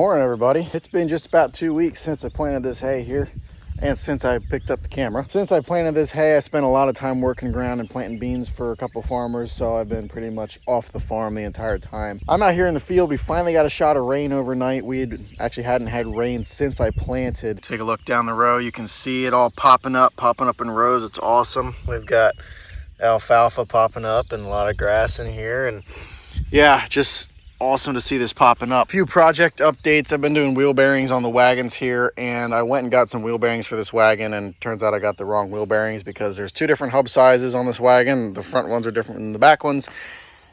Morning everybody. It's been just about 2 weeks since I planted this hay here and since I picked up the camera. Since I planted this hay, I spent a lot of time working ground and planting beans for a couple farmers, so I've been pretty much off the farm the entire time. I'm out here in the field. We finally got a shot of rain overnight. Actually hadn't had rain since I planted. Take a look down the row. You can see it all popping up in rows. It's awesome. We've got alfalfa popping up and a lot of grass in here, and yeah, just awesome to see this popping up. A few project updates. I've been doing wheel bearings on the wagons here, and I went and got some wheel bearings for this wagon, and turns out I got the wrong wheel bearings because there's two different hub sizes on this wagon. The front ones are different than the back ones,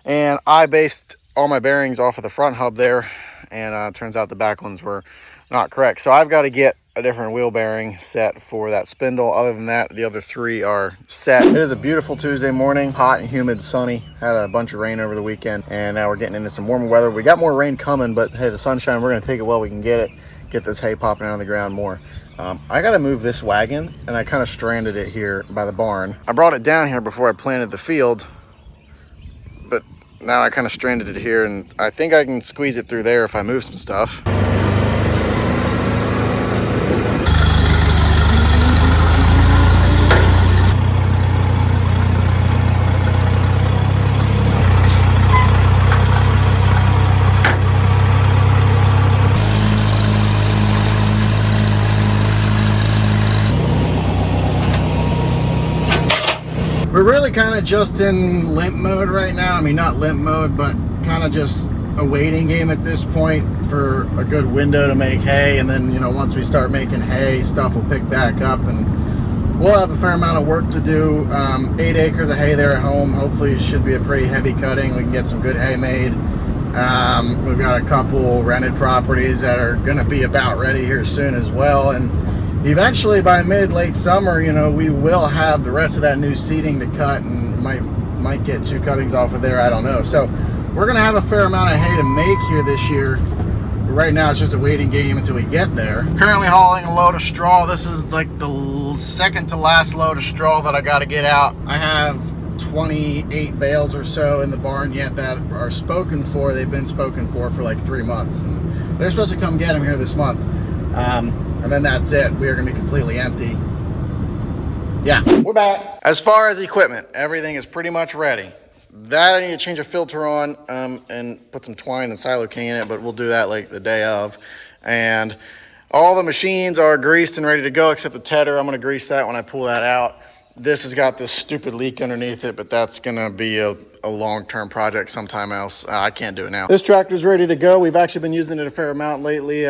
and I based all my bearings off of the front hub there, and turns out the back ones were not correct. So I've got to get a different wheel bearing set for that spindle. Other than that, the other three are set. It is a beautiful Tuesday morning, hot and humid, sunny. Had a bunch of rain over the weekend, and now we're getting into some warmer weather. We got more rain coming, but hey, the sunshine, we're gonna take it while we can get it. Get this hay popping out of the ground more. I gotta move this wagon, and I kind of stranded it here by the barn. I brought it down here before I planted the field, but now I kind of stranded it here, and I think I can squeeze it through there if I move some stuff. We're really kind of just in limp mode right now. I mean, not limp mode, but kind of just a waiting game at this point for a good window to make hay. And then, you know, once we start making hay, stuff will pick back up and we'll have a fair amount of work to do. 8 acres of hay there at home. Hopefully it should be a pretty heavy cutting. We can get some good hay made. We've got a couple rented properties that are going to be about ready here soon as well. And eventually by late summer, you know, we will have the rest of that new seeding to cut, and might get 2 cuttings off of there, I don't know. So we're gonna have a fair amount of hay to make here this year. But right now it's just a waiting game until we get there. Currently hauling a load of straw. This is like the second to last load of straw that I got to get out. I have 28 bales or so in the barn yet that are spoken for. They've been spoken for like 3 months, and they're supposed to come get them here this month. And then that's it. We are going to be completely empty. Yeah, we're back. As far as equipment, everything is pretty much ready. That I need to change a filter on and put some twine and silocaine in it, but we'll do that like the day of. And all the machines are greased and ready to go except the tedder. I'm going to grease that when I pull that out. This has got this stupid leak underneath it, but that's going to be a long-term project sometime else. I can't do it now. This tractor's ready to go. We've actually been using it a fair amount lately.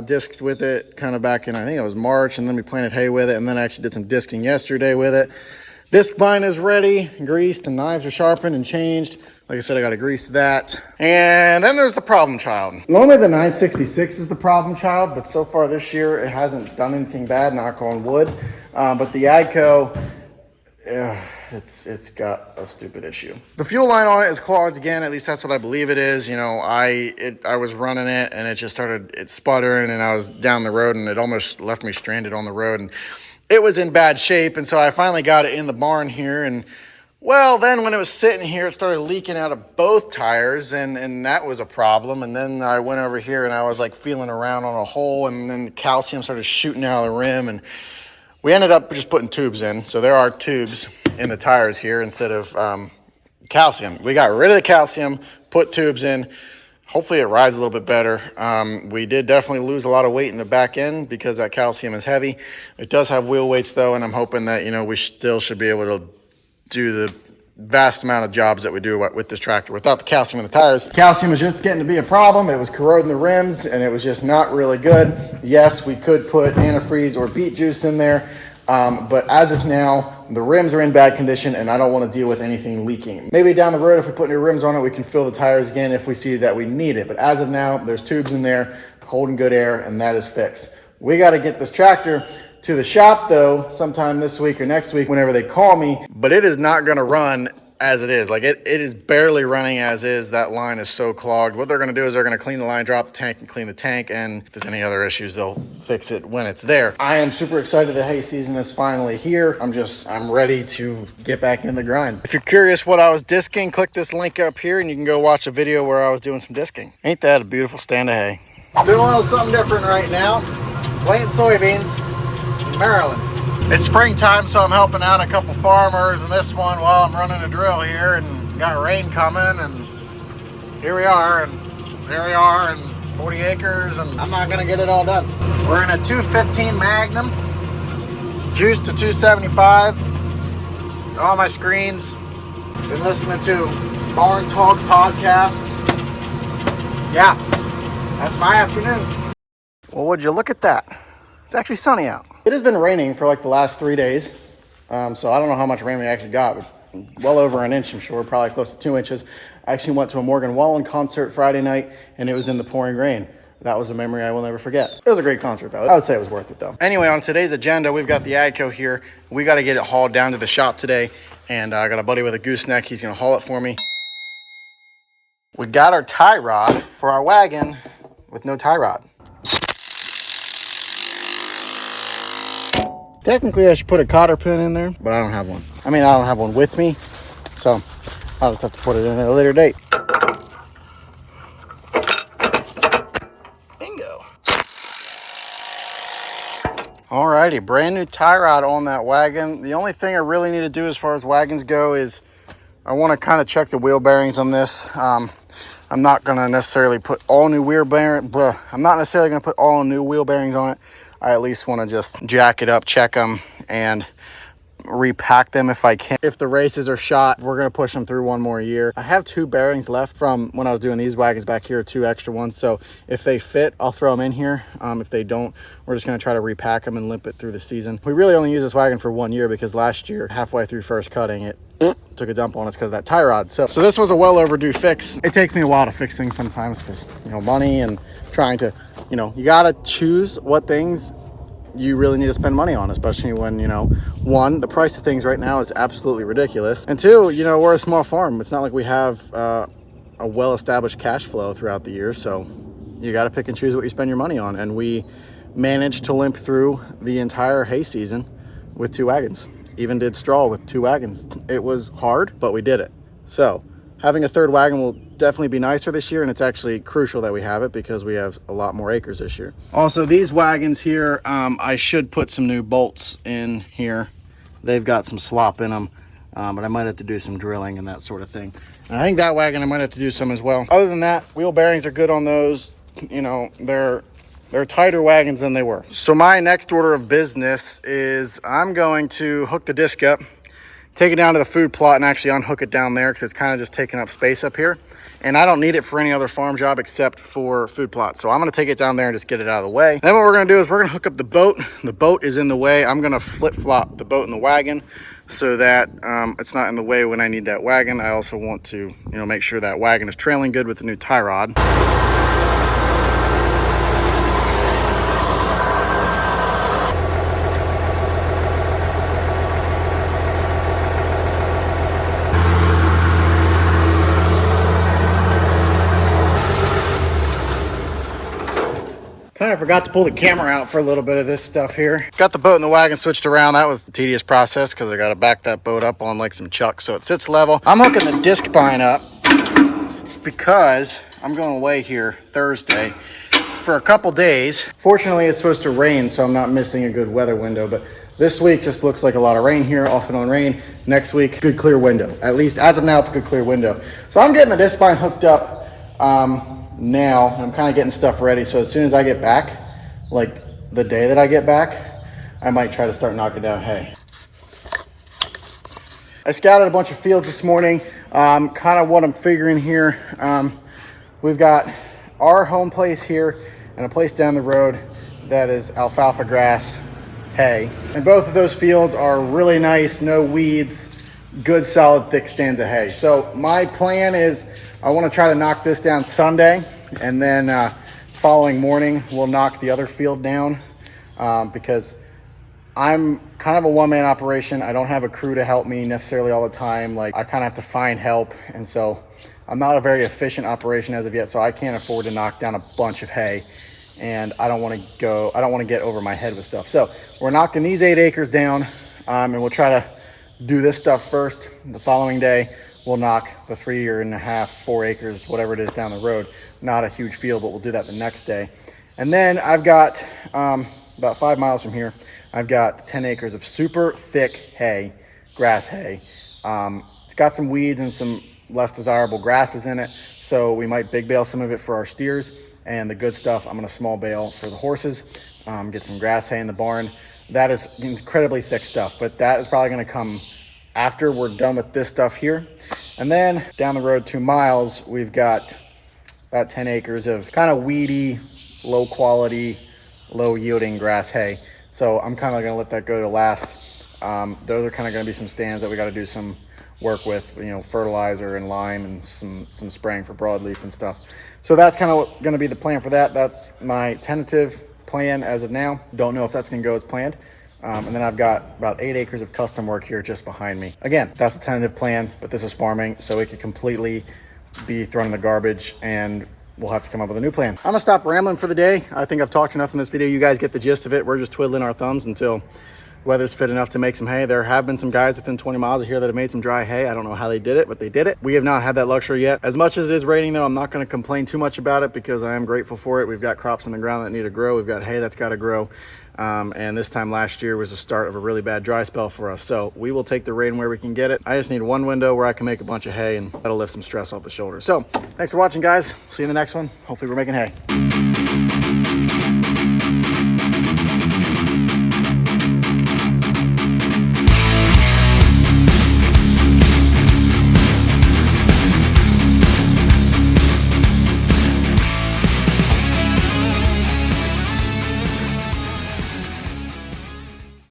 Disked with it kind of back in, I think it was March, and then we planted hay with it, and then I actually did some disking yesterday with it. Disc bind is ready, greased, and knives are sharpened and changed. Like I said, I got to grease that. And then there's the problem child. Normally the 966 is the problem child, but so far this year it hasn't done anything bad, knock on wood. But the AGCO, it's got a stupid issue. The fuel line on it is clogged again. At least that's what I believe it is. You know, I was running it and it just started sputtering, and I was down the road and it almost left me stranded on the road, and it was in bad shape. And so I finally got it in the barn here, and well, then when it was sitting here, it started leaking out of both tires, and that was a problem. And then I went over here and I was like feeling around on a hole, and then the calcium started shooting out of the rim, and we ended up just putting tubes in. So there are tubes in the tires here instead of calcium. We got rid of the calcium, put tubes in. Hopefully it rides a little bit better. We did definitely lose a lot of weight in the back end because that calcium is heavy. It does have wheel weights though, and I'm hoping that, you know, we still should be able to do the vast amount of jobs that we do with this tractor without the calcium in the tires. Calcium was just getting to be a problem. It was corroding the rims, and it was just not really good. Yes, we could put antifreeze or beet juice in there, but as of now, the rims are in bad condition, and I don't want to deal with anything leaking. Maybe down the road, if we put new rims on it, we can fill the tires again if we see that we need it. But as of now, there's tubes in there holding good air, and that is fixed. We got to get this tractor to the shop though sometime this week or next week whenever they call me, but it is not going to run as it is. Like it is barely running as is. That line is so clogged. What they're going to do is they're going to clean the line, drop the tank, and clean the tank, and if there's any other issues, they'll fix it when it's there. I am super excited the hay season is finally here. I'm ready to get back in the grind. If you're curious what I was disking, click this link up here and you can go watch a video where I was doing some disking. Ain't that a beautiful stand of hay? Doing a little something different right now. Planting soybeans in Maryland. It's springtime, so I'm helping out a couple farmers, and this one, well, I'm running a drill here, and got rain coming, and here we are, and there we are, and 40 acres, and I'm not gonna get it all done. We're in a 215 Magnum, juiced to 275. All my screens. Been listening to Barn Talk podcast. Yeah, that's my afternoon. Well, would you look at that? It's actually sunny out. It has been raining for like the last 3 days. So I don't know how much rain we actually got, but well over an inch, I'm sure, probably close to 2 inches. I actually went to a Morgan Wallen concert Friday night, and it was in the pouring rain. That was a memory I will never forget. It was a great concert, though. I would say it was worth it, though. Anyway, on today's agenda, we've got the AGCO here. We got to get it hauled down to the shop today, and I got a buddy with a gooseneck. He's going to haul it for me. We got our tie rod for our wagon with no tie rod. Technically, I should put a cotter pin in there, but I don't have one. I mean, I don't have one with me, so I'll just have to put it in at a later date. Bingo. Alrighty, brand new tie rod on that wagon. The only thing I really need to do as far as wagons go is I want to kind of check the wheel bearings on this. I'm not going to necessarily put all new wheel bearings, I'm not necessarily going to put all new wheel bearings on it. I at least want to just jack it up, check them, and repack them if I can. If the races are shot, we're going to push them through one more year. I have 2 bearings left from when I was doing these wagons back here, 2 extra ones. So if they fit, I'll throw them in here. If they don't, we're just going to try to repack them and limp it through the season. We really only use this wagon for 1 year because last year, halfway through first cutting, it took a dump on us because of that tie rod. So this was a well overdue fix. It takes me a while to fix things sometimes because, money and trying to, you got to choose what things you really need to spend money on, especially when, one, the price of things right now is absolutely ridiculous. And 2, we're a small farm. It's not like we have a well-established cash flow throughout the year. So you got to pick and choose what you spend your money on. And we managed to limp through the entire hay season with 2 wagons. Even did straw with 2 wagons. It was hard, but we did it. So having a 3rd wagon will definitely be nicer this year, and it's actually crucial that we have it because we have a lot more acres this year. Also, these wagons here, I should put some new bolts in here. They've got some slop in them, but I might have to do some drilling and that sort of thing. And I think that wagon I might have to do some as well. Other than that, wheel bearings are good on those. They're tighter wagons than they were. So my next order of business is I'm going to hook the disc up, take it down to the food plot, and actually unhook it down there because it's kind of just taking up space up here. And I don't need it for any other farm job except for food plot. So I'm going to take it down there and just get it out of the way. Then what we're going to do is we're going to hook up the boat. The boat is in the way. I'm going to flip-flop the boat and the wagon so that it's not in the way when I need that wagon. I also want to, make sure that wagon is trailing good with the new tie rod. Kind of forgot to pull the camera out for a little bit of this stuff here. Got the boat and the wagon switched around. That was a tedious process because I got to back that boat up on like some chucks so it sits level. I'm hooking the disc bind up because I'm going away here Thursday for a couple days. Fortunately, it's supposed to rain, so I'm not missing a good weather window, but this week just looks like a lot of rain here, off and on rain. Next week, good clear window. At least as of now, it's a good clear window. So I'm getting the disc bind hooked up now. I'm kind of getting stuff ready, so as soon as I get back, like the day that I get back, I might try to start knocking down hay. I scouted a bunch of fields this morning. Kind of what I'm figuring here. We've got our home place here and a place down the road that is alfalfa grass hay, and both of those fields are really nice, no weeds, good solid thick stands of hay. So my plan is I want to try to knock this down Sunday, and then following morning we'll knock the other field down because I'm kind of a one-man operation. I don't have a crew to help me necessarily all the time. Like, I kind of have to find help, and so I'm not a very efficient operation as of yet, so I can't afford to knock down a bunch of hay, and I don't want to get over my head with stuff. So we're knocking these 8 acres down, and we'll try to do this stuff first. The following day we'll knock the 3.5, 4 acres, whatever it is down the road. Not a huge field, but we'll do that the next day. And then I've got about 5 miles from here, I've got 10 acres of super thick hay, grass hay. It's got some weeds and some less desirable grasses in it, so we might big bale some of it for our steers, and the good stuff I'm gonna small bale for the horses. Get some grass hay in the barn. That is incredibly thick stuff, but that is probably gonna come after we're done with this stuff here. And then down the road 2 miles, we've got about 10 acres of kind of weedy, low quality, low yielding grass hay. So I'm kind of gonna let that go to last. Those are kind of gonna be some stands that we gotta do some work with, you know, fertilizer and lime and some spraying for broadleaf and stuff. So that's kind of gonna be the plan for that. That's my tentative plan as of now. Don't know if that's gonna go as planned. And then I've got about 8 acres of custom work here just behind me. Again, that's the tentative plan, but this is farming, so it could completely be thrown in the garbage and we'll have to come up with a new plan. I'm gonna stop rambling for the day. I think I've talked enough in this video. You guys get the gist of it. We're just twiddling our thumbs until weather's fit enough to make some hay. There have been some guys within 20 miles of here that have made some dry hay. I don't know how they did it, but they did it. We have not had that luxury yet. As much as it is raining though, I'm not gonna complain too much about it because I am grateful for it. We've got crops in the ground that need to grow. We've got hay that's gotta grow. And this time last year was the start of a really bad dry spell for us. So we will take the rain where we can get it. I just need one window where I can make a bunch of hay, and that'll lift some stress off the shoulders. So thanks for watching, guys. See you in the next one. Hopefully we're making hay.